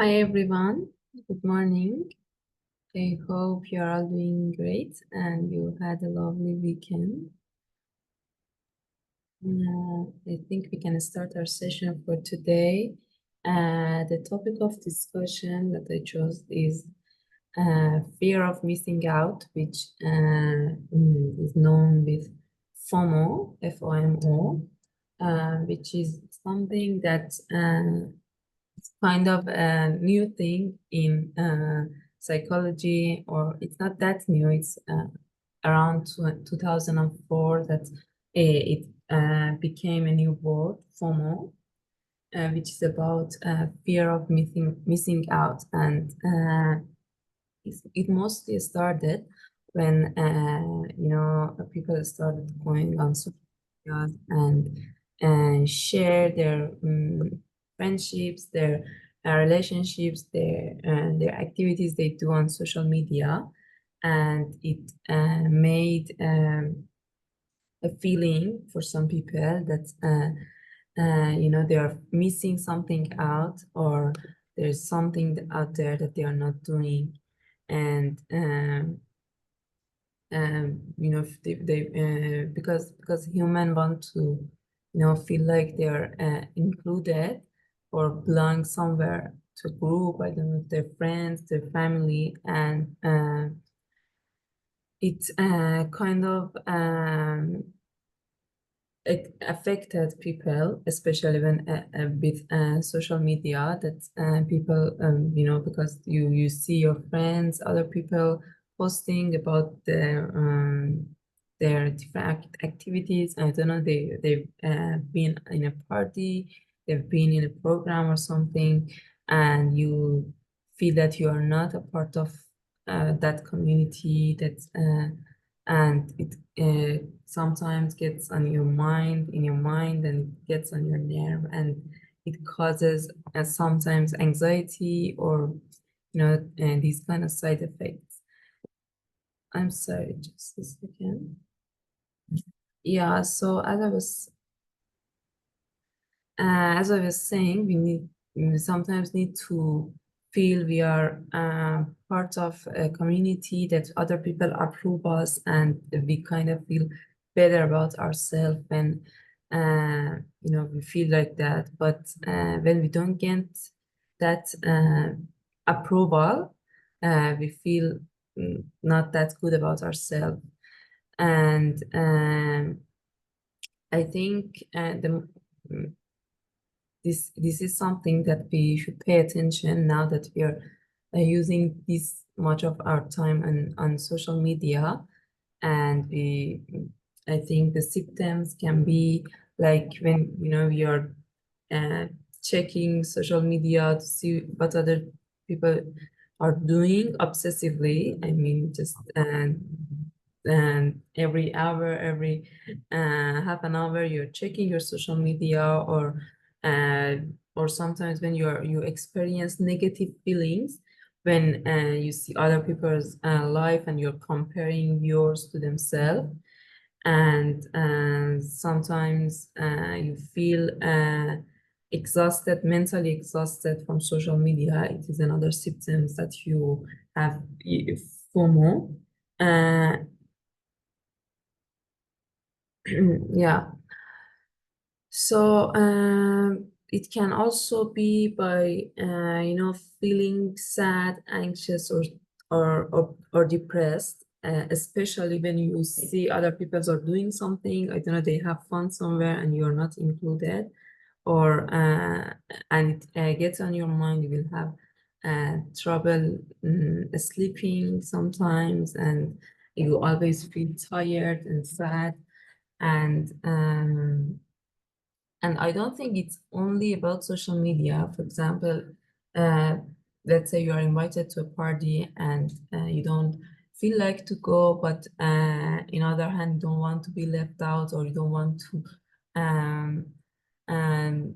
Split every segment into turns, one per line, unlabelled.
Hi everyone, good morning. I hope you're all doing great and you had a lovely weekend. I think we can start our session for today. The topic of discussion that I chose is fear of missing out, which is known with FOMO, FOMO, which is something that kind of a new thing in psychology, or it's not that new. It's around 2004 that it became a new word, FOMO, which is about fear of missing out, and it mostly started when people started going on social media and share their friendships, their relationships, their activities they do on social media, and it made a feeling for some people that they are missing something out, or there's something out there that they are not doing, and if they because human want to feel like they're included or belong somewhere to a group, I don't know, their friends, their family, and it kind of it affected people, especially when with social media, that people, because you see your friends, other people posting about their different activities. I don't know, they've been in a party, they've been in a program or something, and you feel that you are not a part of that community, and it sometimes gets on your mind, and it gets on your nerve, and it causes sometimes anxiety, or these kind of side effects. I'm sorry, just a second. Yeah, so as I was saying, we sometimes need to feel we are part of a community, that other people approve us, and we kind of feel better about ourselves when we feel like that. But when we don't get that approval, we feel not that good about ourselves. And I think this is something that we should pay attention now that we are using this much of our time on social media. And I think the symptoms can be like when we are checking social media to see what other people are doing obsessively. I mean, just and every hour, every half an hour, you're checking your social media, uh, or sometimes when you experience negative feelings when you see other people's life, and you're comparing yours to themselves, and sometimes you feel exhausted, mentally exhausted from social media. It is another symptoms that you have FOMO. Uh, yeah. So it can also be by feeling sad, anxious, or depressed, especially when you see other people are doing something. I don't know, they have fun somewhere and you're not included, or and it gets on your mind. You will have trouble sleeping sometimes, and you always feel tired and sad, and I don't think it's only about social media. For example, uh, let's say you are invited to a party, and you don't feel like to go, but in other hand, you don't want to be left out, or you don't want to um, um,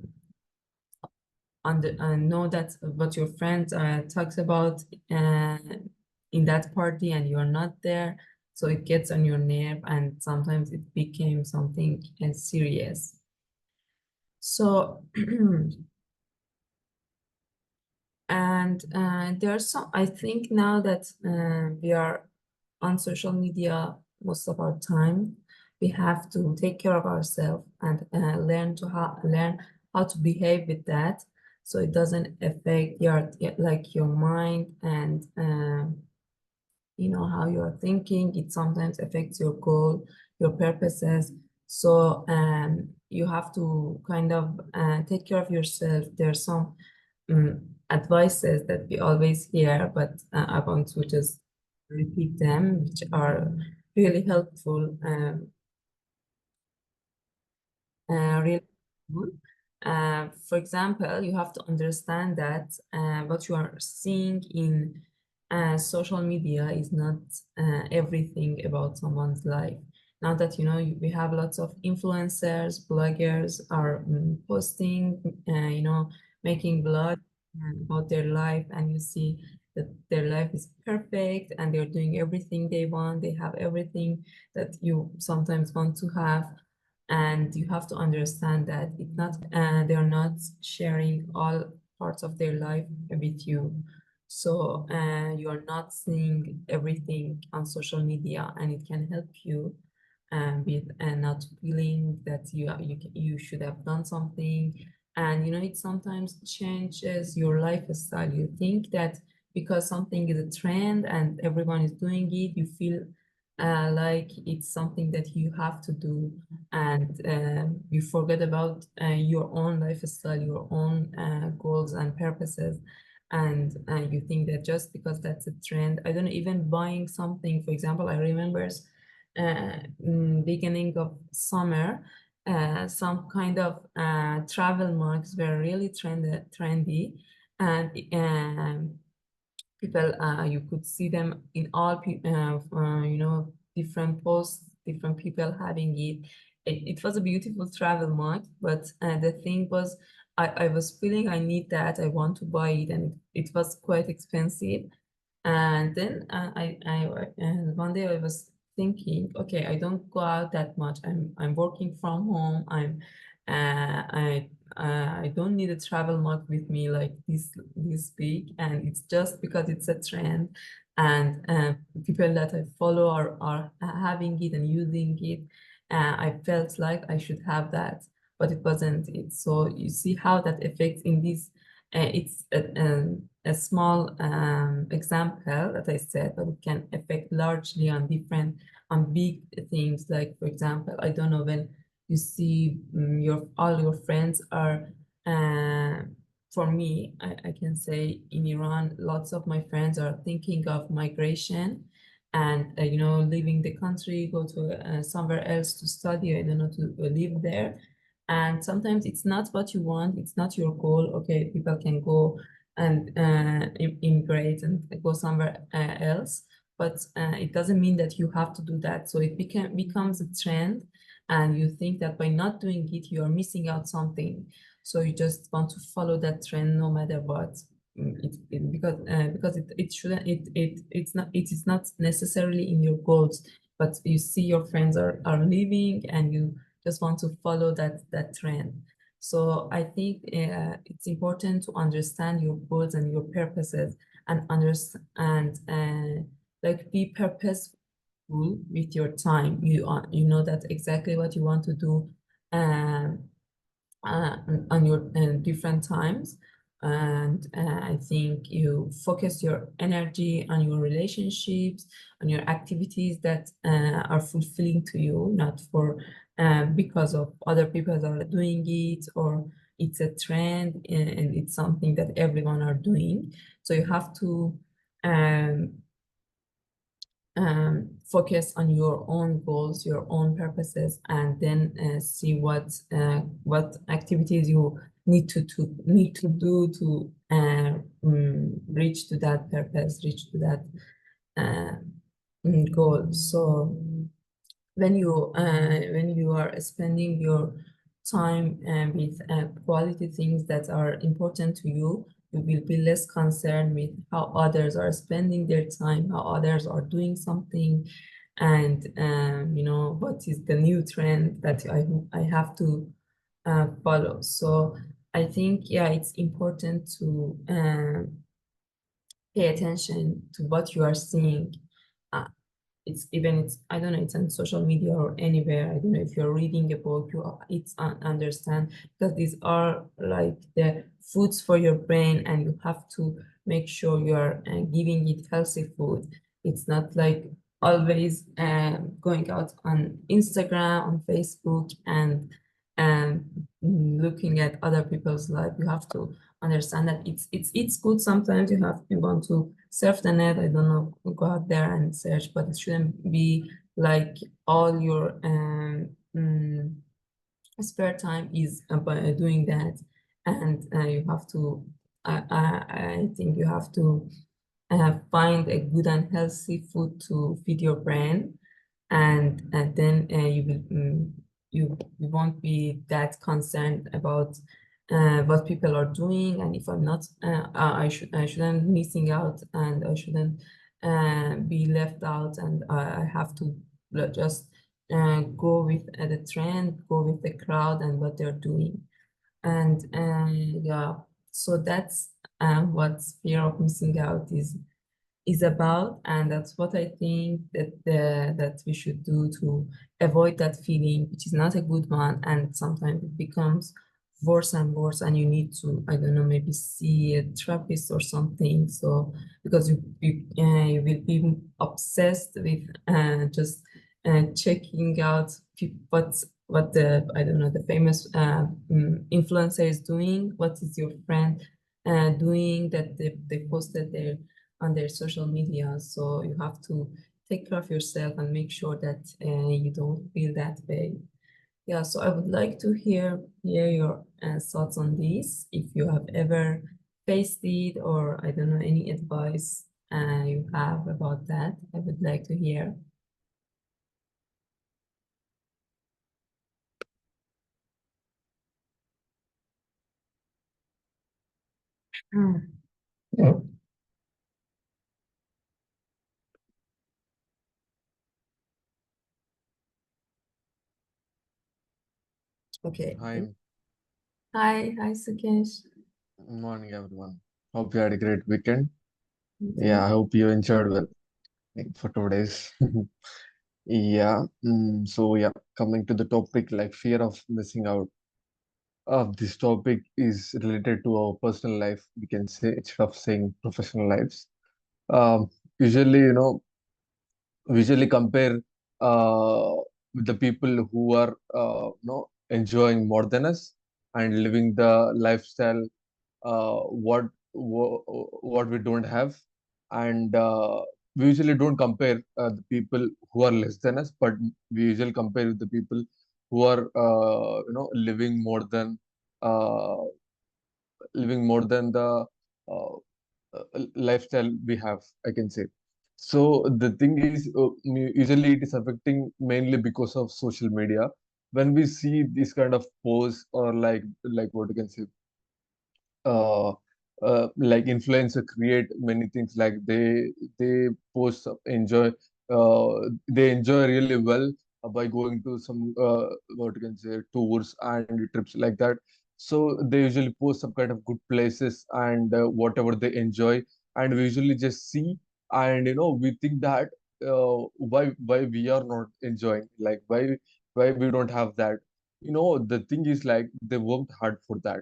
know that what your friend talks about uh, in that party, and you're not there. So it gets on your nerve, and sometimes it became something serious. So And there's some, I think now that we are on social media most of our time, we have to take care of ourselves and learn how to behave with that, so it doesn't affect your like your mind and how you're thinking. It sometimes affects your goal, your purposes. So you have to kind of take care of yourself. There's some advices that we always hear, but I want to just repeat them, which are really helpful. Really good. For example, you have to understand that what you are seeing in social media is not everything about someone's life. Now that we have lots of influencers, bloggers are posting, making blog about their life, and you see that their life is perfect and they're doing everything they want. They have everything that you sometimes want to have, and you have to understand that it's not they're not sharing all parts of their life with you. So you're not seeing everything on social media, and it can help you with not feeling that you should have done something. And it sometimes changes your lifestyle. You think that because something is a trend and everyone is doing it, you feel like it's something that you have to do, and you forget about your own lifestyle, your own goals and purposes. And you think that just because that's a trend, I don't know, even buying something. For example, I remember beginning of summer, some kind of travel marks were really trendy, and people, you could see them in all different posts, different people having it. It was a beautiful travel mug, but the thing was, I was feeling I need that, I want to buy it, and it was quite expensive. And then and one day I was thinking, okay, I don't go out that much. I'm working from home. I don't need a travel mug with me like this big, and it's just because it's a trend, and people that I follow are having it and using it. I felt like I should have that, but it wasn't it. So you see how that affects in this. It's a small example that I said, but it can affect largely on big things. Like, for example, I don't know, when you see all your friends are, uh, for me, I can say in Iran, lots of my friends are thinking of migration and, leaving the country, go to somewhere else to study, I don't know, to live there. And sometimes it's not what you want, it's not your goal. Okay, people can go and immigrate and go somewhere else, but it doesn't mean that you have to do that. So it becomes a trend, and you think that by not doing it, you are missing out something. So you just want to follow that trend no matter what. Because it shouldn't it is not necessarily in your goals, but you see your friends are living, and you just want to follow that trend. So I think it's important to understand your goals and your purposes, and understand like be purposeful with your time. You know that exactly what you want to do um, on your different times. And I think you focus your energy on your relationships, on your activities that are fulfilling to you, not for because of other people that are doing it, or it's a trend and it's something that everyone are doing. So you have to um, focus on your own goals, your own purposes, and then see what activities you need to do to reach to that purpose, reach to that uh, goal. So when you are spending your time with quality things that are important to you, you will be less concerned with how others are spending their time, how others are doing something, and what is the new trend that I have to follow. So I think, yeah, it's important to pay attention to what you are seeing. Uh, it's I don't know, it's on social media or anywhere. I don't know if you're reading a book, it's understand, because these are like the foods for your brain, and you have to make sure you are giving it healthy food. It's not like always going out on Instagram, on Facebook, and um, looking at other people's life. You have to understand that it's good sometimes. You want to surf the net, I don't know, go out there and search, but it shouldn't be like all your spare time is by doing that. And you have to I think you have to find a good and healthy food to feed your brain, and then you won't be that concerned about what people are doing. And if I'm not, I shouldn't missing out, and I shouldn't be left out, and I have to just go with the trend, go with the crowd and what they're doing. And yeah, so that's what fear of missing out is about, and that's what I think that we should do to avoid that feeling, which is not a good one, and sometimes it becomes worse and worse, and you need to, I don't know, maybe see a therapist or something. So because you will be obsessed with just checking out what the, I don't know, the famous influencer is doing, what is your friend doing, that they posted their on their social media. So you have to take care of yourself and make sure that you don't feel that way. Yeah, so I would like to hear your thoughts on this. If you have ever faced it, or I don't know, any advice you have about that, I would like to hear. Mm. Okay.
Hi,
Hi, Sukesh.
morning everyone. Hope you had a great weekend.
Mhm.
Yeah, I hope you enjoyed well for 2 days. Yeah, coming to the topic like fear of missing out. This topic is related to our personal life, we can say, instead of saying professional lives. Um, Usually, we usually compare with the people who are enjoying more than us and living the lifestyle uh, what what we don't have, and we usually don't compare the people who are less than us, but we usually compare with the people who are uh, living more than the uh, lifestyle we have, I can say. So the thing is, usually it is affecting mainly because of social media. When we see this kind of posts, or like what you can say, uh, like influencer create many things, like they post uh, they enjoy really well by going to some what you can say, tours and trips like that. So they usually post some kind of good places and whatever they enjoy, and we usually just see, and we think that why we are not enjoying, like why we don't have that. The thing is, like, they worked hard for that.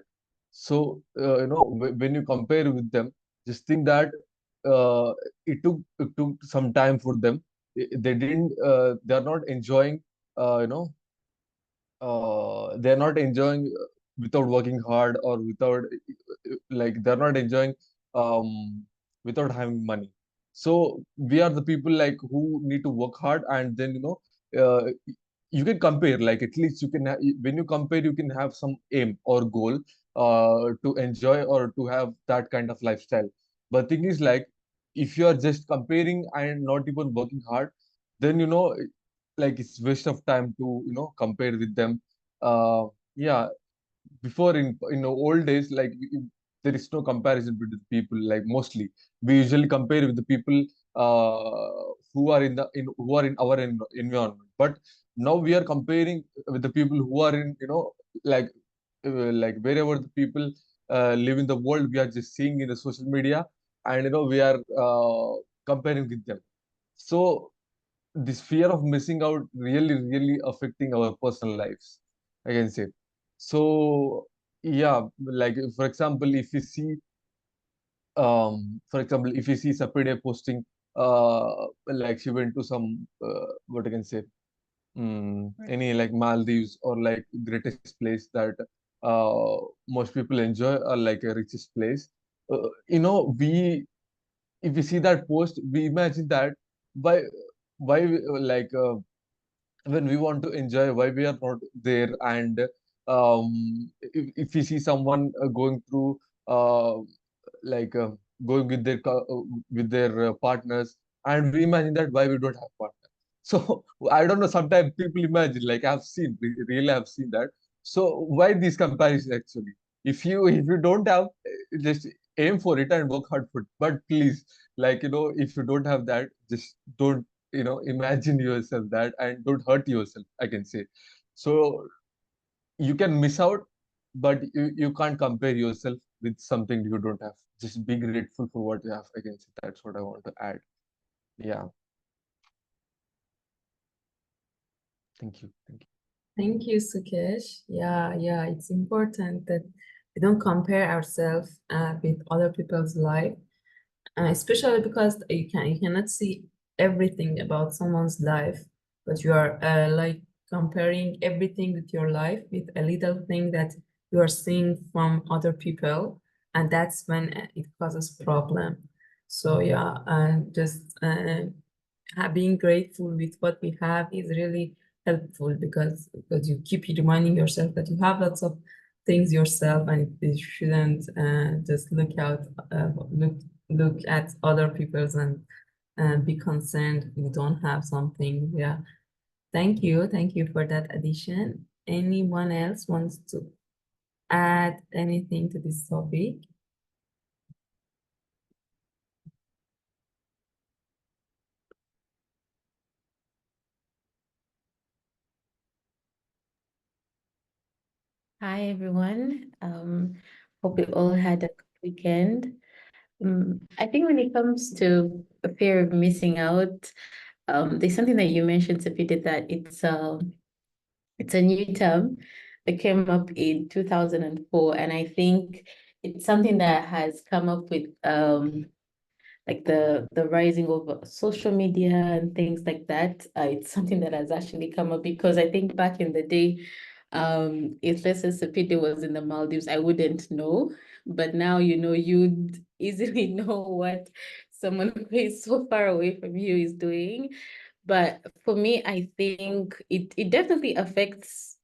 So, when you compare with them, just think that uh, it took some time for them. They didn't. They are not enjoying. You know, they're not enjoying without working hard, or without like they're not enjoying um, without having money. So we are the people like who need to work hard, and then you can compare, like at least you can when you compare you can have some aim or goal to enjoy or to have that kind of lifestyle. But thing is, like, if you are just comparing and not even working hard, then like it's waste of time to compare with them. Yeah, before in the old days, like, there is no comparison between people. Like, mostly we usually compare with the people who are who are in our environment. But now we are comparing with the people who are in like like wherever the people live in the world, we are just seeing in the social media, and we are comparing with them. So this fear of missing out really affecting our personal lives, I can say. So yeah, like for example, if you see for example, if you see Sapide posting like she went to some what I can say, any like Maldives or like greatest place that most people enjoy, or like a richest place, we if we see that post, we imagine that why like when we want to enjoy, why we are not there. And if we see someone going through uh, like going with with their partners, and we imagine that why we don't have partner. So I don't know, sometimes people imagine, like I've seen, really I've seen that. So why these comparisons actually? If you don't have, just aim for it and work hard for it. But please, like if you don't have that, just don't imagine yourself that, and don't hurt yourself, I can say. So you can miss out, but you can't compare yourself with something you don't have. Just be grateful for what you have, I can say. That's what I want to add. Yeah. Thank you.
Thank you, Sukesh. Yeah, it's important that we don't compare ourselves with other people's life, especially because you cannot see everything about someone's life, but you are like comparing everything with your life with a little thing that you are seeing from other people, and that's when it causes problem. So yeah, just being grateful with what we have is really helpful, because you keep reminding yourself that you have lots of things yourself, and you shouldn't just look at other people's and be concerned you don't have something. Yeah. Thank you for that addition. Anyone else wants to add anything to this topic?
Hi everyone. Hope you all had a good weekend. I think when it comes to a fear of missing out, there's something that you mentioned, Sapita, that it's a new term that came up in 2004, and I think it's something that has come up with like the rising of social media and things like that. It's something that has actually come up because I think back in the day, if let's say Sepide was in the Maldives, I wouldn't know. But now, you'd easily know what someone who is so far away from you is doing. But for me, I think it definitely affects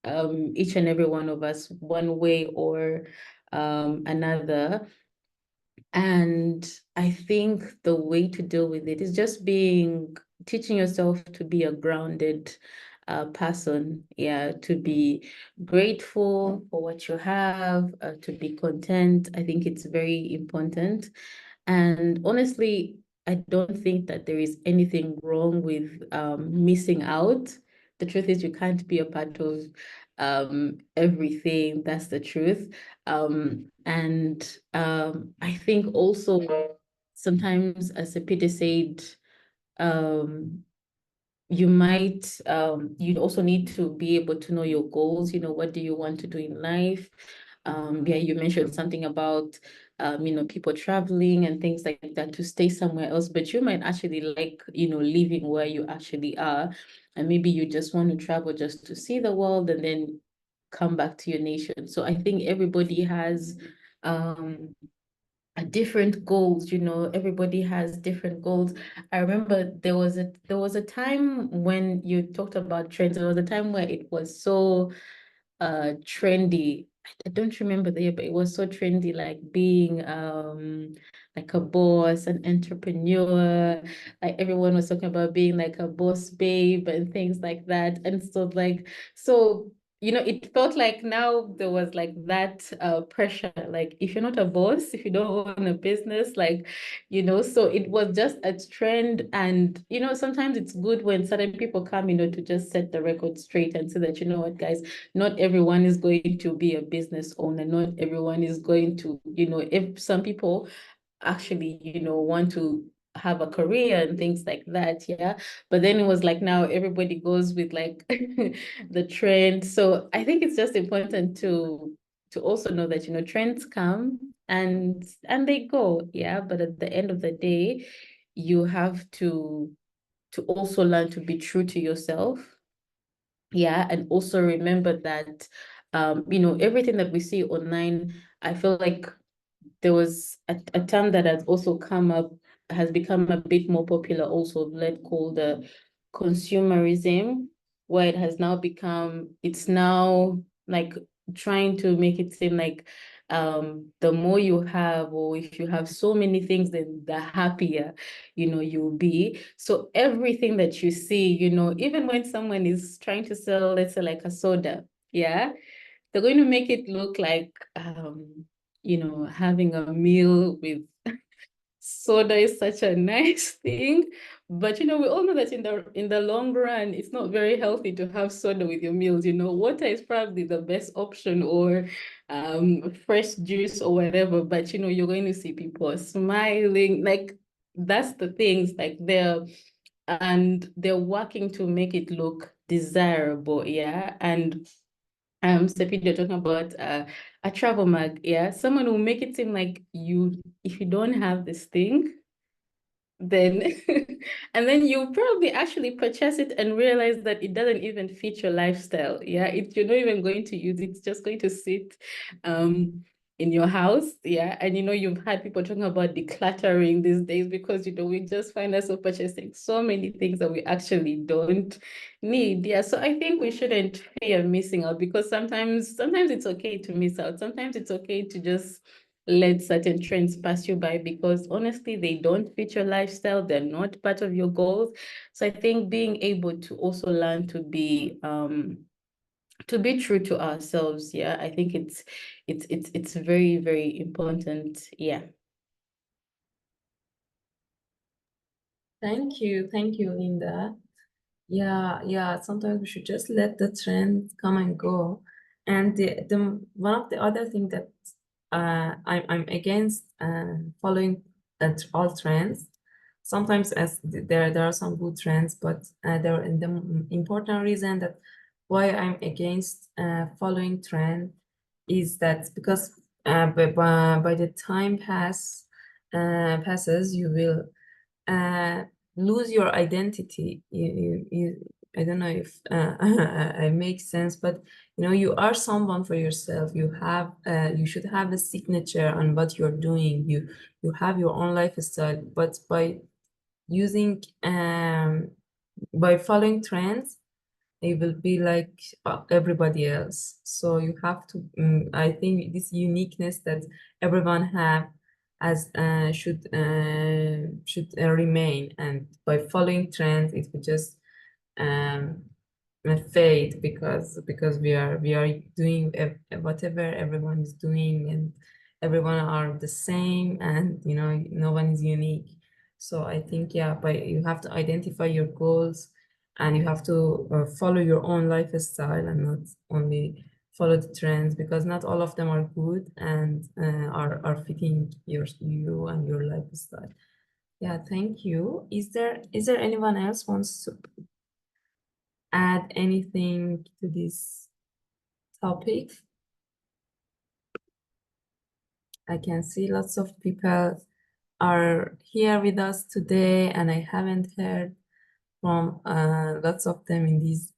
each and every one of us one way or another. And I think the way to deal with it is just teaching yourself to be a grounded person. Yeah, to be grateful for what you have, to be content. I think it's very important. And honestly, I don't think that there is anything wrong with missing out. The truth is, you can't be a part of everything. That's the truth. And I think also sometimes, as Peter said, um, you'd also need to be able to know your goals. What do you want to do in life? Yeah, you mentioned something about people traveling and things like that to stay somewhere else, but you might actually like, living where you actually are. And maybe you just want to travel just to see the world and then come back to your nation. So I think everybody has different goals. Everybody has different goals. I remember there was a time when you talked about trends. There was a time where it was so trendy. I don't remember the year, but it was so trendy, like being like a boss, an entrepreneur. Like everyone was talking about being like a boss babe and things like that. And so it felt like now there was like that pressure, like if you're not a boss, if you don't own a business, like, so it was just a trend. And, sometimes it's good when certain people come, to just set the record straight and say that, you know what, guys, not everyone is going to be a business owner. Not everyone is going to, if some people actually, want to have a career and things like that. Yeah. But then it was like now everybody goes with like the trend. So I think it's just important to also know that, trends come and they go. Yeah. But at the end of the day, you have to also learn to be true to yourself. Yeah. And also remember that everything that we see online, I feel like there was a term that has also has become a bit more popular also, called the consumerism, where it has now it's now like trying to make it seem like the more you have, or if you have so many things, then the happier, you'll be. So everything that you see, even when someone is trying to sell, let's say like a soda, yeah, they're going to make it look like having a meal with soda is such a nice thing. But we all know that in the long run, it's not very healthy to have soda with your meals. Water is probably the best option, or fresh juice or whatever. But you're going to see people smiling. Like, that's the things, like they're working to make it look desirable. Yeah. And Sepid, you're talking about a travel mug. Yeah, someone will make it seem like if you don't have this thing, then and then you probably actually purchase it and realize that it doesn't even fit your lifestyle. Yeah, you're not even going to use it. It's just going to sit in your house. Yeah, and you've had people talking about decluttering these days, because we just find ourselves purchasing so many things that we actually don't need. Yeah, so I think we shouldn't fear missing out, because sometimes it's okay to miss out. Sometimes it's okay to just let certain trends pass you by, because honestly, they don't fit your lifestyle. They're not part of your goals. So I think being able to also learn to be true to ourselves. Yeah, I think it's very, very important. Yeah.
Thank you, Linda. Yeah, sometimes we should just let the trend come and go. And the one of the other thing that I'm against following all trends. Sometimes there are some good trends, but there the important reason that why I'm against following trend is that because by the time passes, you will uh, lose your identity. I don't know if it makes sense, but you are someone for yourself. You should have a signature on what you're doing. You have your own lifestyle, but using by following trends, it will be like everybody else. So you have to, I think this uniqueness that everyone have as should remain. And by following trends, it will just um, fade, because we are doing whatever everyone is doing, and everyone are the same, and no one is unique. So I think, yeah, but you have to identify your goals, and you have to follow your own lifestyle, and not only follow the trends, because not all of them are good and are fitting you and your lifestyle. Yeah, thank you. Is there anyone else wants to add anything to this topic? I can see lots of people are here with us today, and I haven't heard from lots of them in these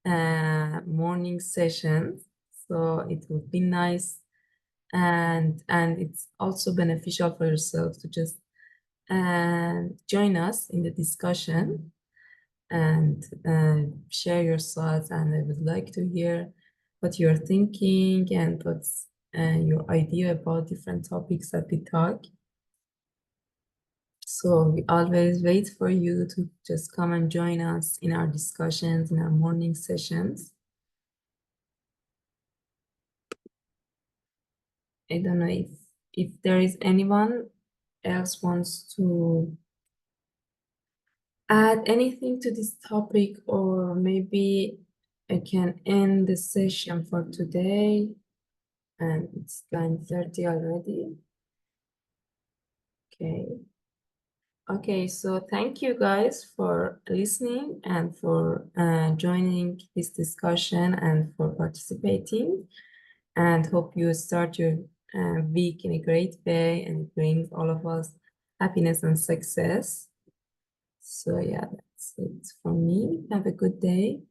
morning sessions. So it would be nice, and it's also beneficial for yourself to just join us in the discussion and share your thoughts. And I would like to hear what you're thinking and what's your idea about different topics that we talk. So we always wait for you to just come and join us in our discussions, in our morning sessions. I don't know if there is anyone else wants to add anything to this topic, or maybe I can end the session for today, and it's 9:30 already. Okay, so thank you guys for listening and for joining this discussion and for participating, and hope you start your week in a great way and it brings all of us happiness and success. So yeah, that's it from me. Have a good day.